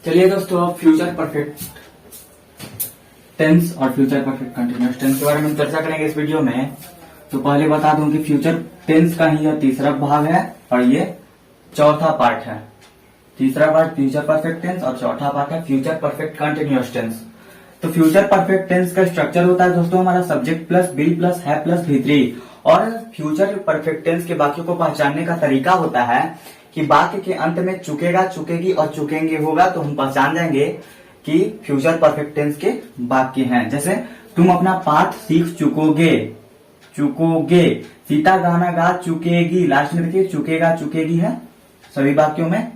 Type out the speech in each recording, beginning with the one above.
चलिए दोस्तों, अब फ्यूचर परफेक्ट टेंस और फ्यूचर परफेक्ट कंटिन्यूअस टेंस के बारे में चर्चा करेंगे इस वीडियो में। तो पहले बता दूं कि फ्यूचर टेंस का ही यह तीसरा भाग है और ये चौथा पार्ट है। तीसरा पार्ट फ्यूचर परफेक्ट टेंस और चौथा पार्ट है फ्यूचर परफेक्ट कंटिन्यूअस टेंस। तो फ्यूचर परफेक्ट टेंस का स्ट्रक्चर होता है दोस्तों हमारा सब्जेक्ट प्लस विल प्लस है प्लस V3। और फ्यूचर परफेक्ट टेंस के वाक्यों को पहचानने का तरीका होता है कि वाक्य के अंत में चुकेगा, चुकेगी और चुकेंगे होगा तो हम पहचान जाएंगे कि फ्यूचर परफेक्ट टेंस के वाक्य हैं। जैसे तुम अपना पाठ सीख चुकोगे, चुकोगे। सीता गाना गा चुकेगी, लास्ट में देखिए चुकेगा चुकेगी है सभी वाक्यों में।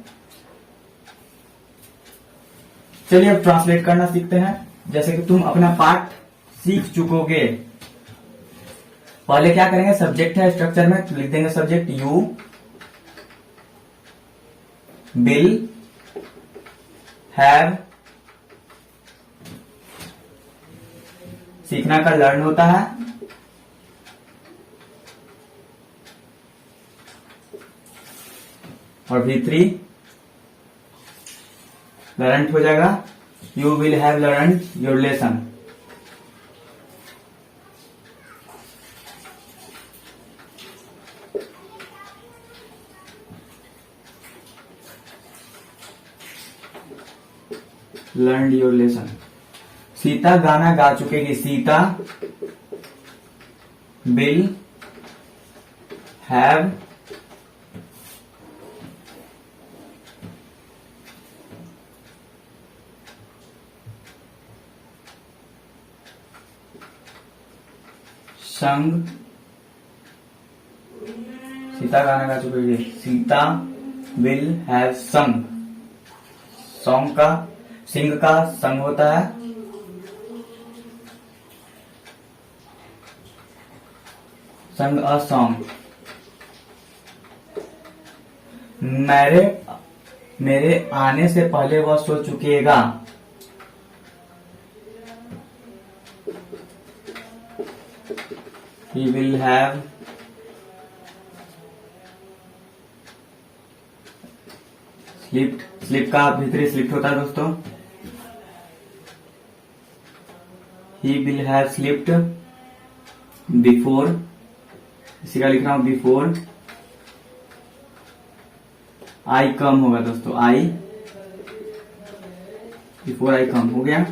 चलिए अब ट्रांसलेट करना सीखते हैं। जैसे कि तुम अपना पाठ सीख चुकोगे, पहले क्या करेंगे, सब्जेक्ट है स्ट्रक्चर में लिख देंगे सब्जेक्ट यू विल हैव, सीखना का लर्न होता है, और V3 लर्न हो जाएगा, you will have learn your lesson. Learn your lesson. Sita गाना गा चुकेगी, सीता विल हैव संग, सीता गाना गा चुकेगी, Sita will have sung. Song का सिंग का संग होता है, संग अ सॉन्ग। मेरे आने से पहले वह सो चुकेगा, he will have slept। Slip का भीतरी स्लिप होता है दोस्तों, he will have slept before, इसी का लिख रहा हूं बिफोर आई कम होगा दोस्तों, आई बिफोर आई कम हो गया।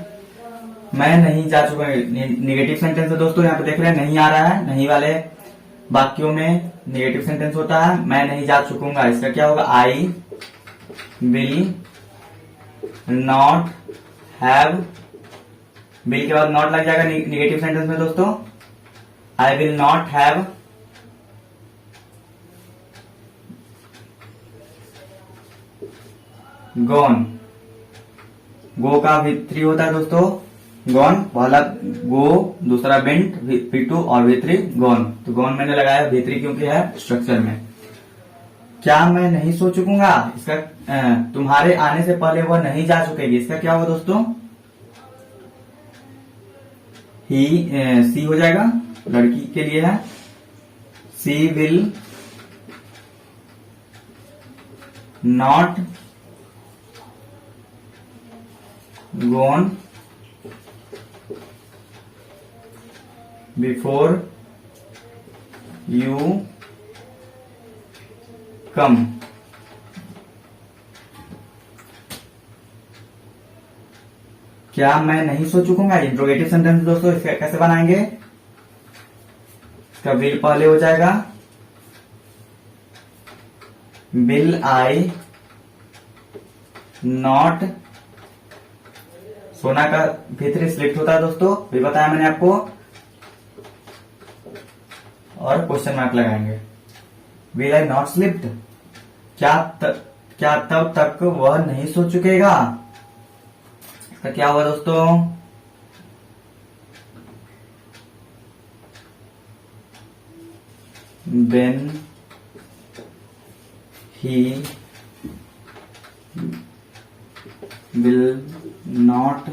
मैं नहीं जा चुका, निगेटिव सेंटेंस है दोस्तों, यहाँ पे देख रहे हैं नहीं आ रहा है, नहीं वाले वाक्यों में निगेटिव सेंटेंस होता है। मैं नहीं जा चुकूंगा, इसका क्या होगा, I will not have, will के बाद नॉट लग जाएगा निगेटिव सेंटेंस में दोस्तों, I will not have gone. Go का V3 होता है दोस्तों, गॉन पहला गो, दूसरा बेंट V2 और V3 गॉन। तो गॉन मैंने लगाया V3 क्योंकि है स्ट्रक्चर में। क्या मैं नहीं सो चुकूंगा, इसका तुम्हारे आने से पहले वह नहीं जा चुकेगी, इसका क्या होगा दोस्तों, ही सी हो जाएगा, लड़की के लिए है, she will not gone before you come. क्या मैं नहीं सो चुकूंगा, इंट्रोगेटिव सेंटेंस दोस्तों, इसका कैसे बनाएंगे, इसका विल पहले हो जाएगा, विल आई नॉट, सोना का भीतरी सिलेक्ट होता है दोस्तों, भी बताया मैंने आपको, और क्वेश्चन मार्क लगाएंगे। विल आई नॉट स्लिप्ड, क्या तब तक वह नहीं सो चुकेगा, इसका क्या हुआ दोस्तों, when he will not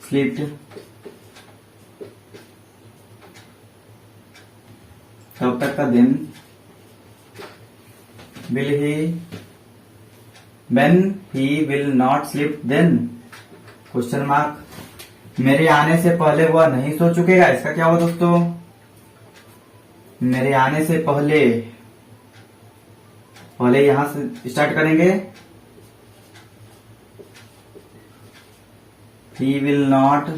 sleep तब तक का दिन will he when he will not sleep then, question mark. मेरे आने से पहले वह नहीं सो चुकेगा, इसका क्या हुआ दोस्तों? मेरे आने से पहले, पहले यहां से स्टार्ट करेंगे। He will not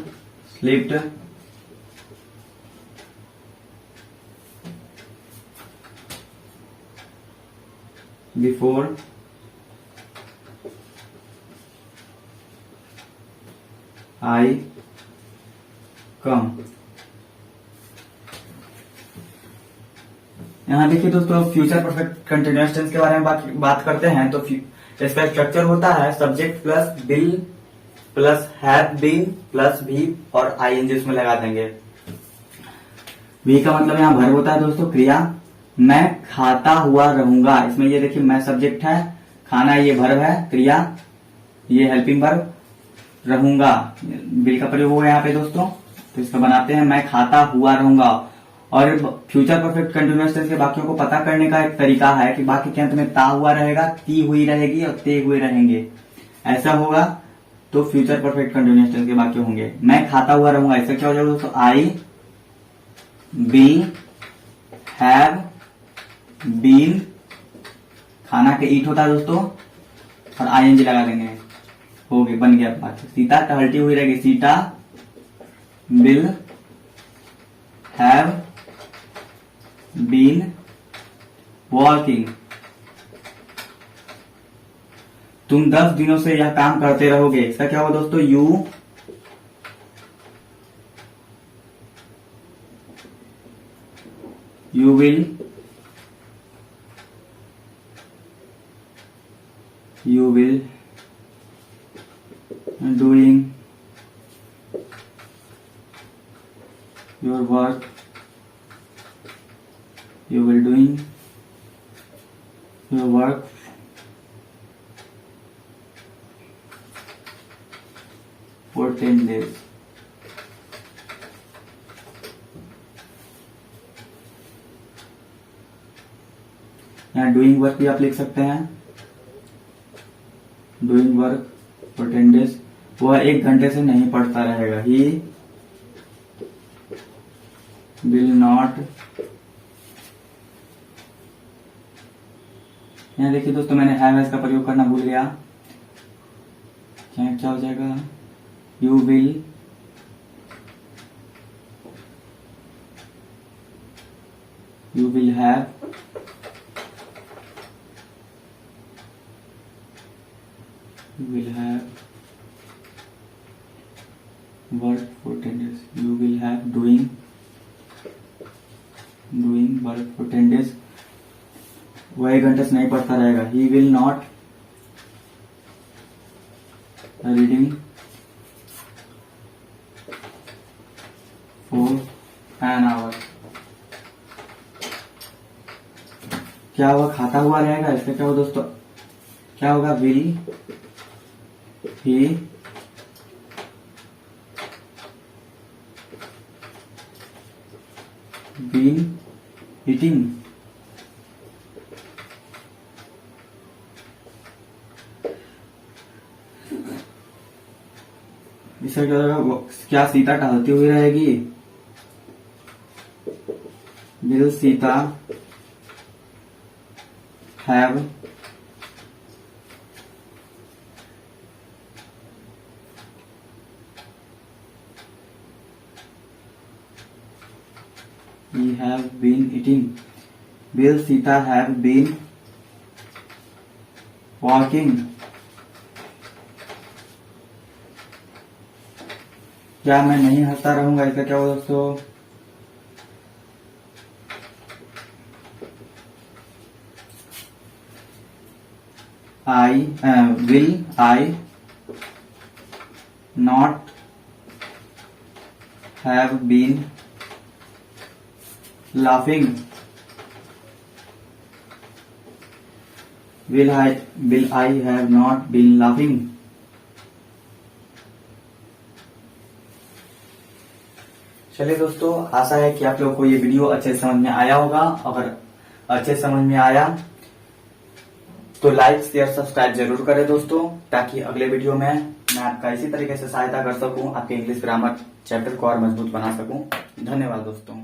sleep before I come। यहाँ देखिए दोस्तों, फ्यूचर परफेक्ट कंटिन्यूअस टेंस के बारे में बात करते हैं। तो इसका स्ट्रक्चर होता है subject plus will plus have been plus V और आईएनजी उसमें लगा देंगे। भी का मतलब यहाँ वर्ब होता है दोस्तों, क्रिया। मैं खाता हुआ रहूंगा, इसमें ये देखिए मैं सब्जेक्ट है, खाना ये वर्ब है, क्रिया ये हेल्पिंग वर्ब, रहूंगा बिल का प्रयोग हुआ यहाँ पे दोस्तों। तो इसको बनाते हैं मैं खाता हुआ रहूंगा। और फ्यूचर परफेक्ट कंटिन्यूअस टेंस के वाक्यों को पता करने का एक तरीका है कि वाक्य के अंत में ता हुआ रहेगा, ती हुई रहेगी और ते हुए रहेंगे। ऐसा होगा तो फ्यूचर परफेक्ट कंटिन्यूअस टेंस के वाक्य होंगे। मैं खाता हुआ रहूंगा, इसका क्या हो जाएगा दोस्तों? आई विल हैव बीन, खाना के ईट होता है दोस्तों, और आईएनजी लगा देंगे, हो गया, बन गया वाक्य। सीता टहलती हुई रहेगी, Sita will have been walking. तुम 10 दिनों से यह काम करते रहोगे, इसका क्या होगा दोस्तों? You will doing your work, you will doing your work for 10 days। यहाँ डूइंग वर्क भी आप लिख सकते हैं, डूइंग वर्क फॉर 10 डेज। वह 1 घंटे से नहीं पढ़ता रहेगा, ही विल नॉट। यहाँ देखिए दोस्तों, मैंने हैव का प्रयोग करना भूल गया, क्या हो जाएगा? You will have work for 10 days. You will have doing work for 10 days. वह 1 घंटे से नहीं पढ़ता रहेगा, ही will not reading for an hour. क्या हुआ? खाता हुआ रहेगा, इसका क्या होगा दोस्तों? क्या होगा? Will he been eating. इसका क्या होगा? क्या सीता टहलती हुई रहेगी? Will Sita have he have been eating। will Sita have been walking। क्या मैं नहीं हंसता रहूंगा, इसका क्या होगा दोस्तों? will I not have been laughing। will I have not been laughing। चलिए दोस्तों, आशा है कि आप लोगों को ये वीडियो अच्छे से समझ में आया होगा। अगर अच्छे समझ में आया तो लाइक शेयर सब्सक्राइब जरूर करें दोस्तों, ताकि अगले वीडियो में मैं आपका इसी तरीके से सहायता कर सकूं, आपके इंग्लिश ग्रामर चैप्टर को और मजबूत बना सकूं। धन्यवाद दोस्तों।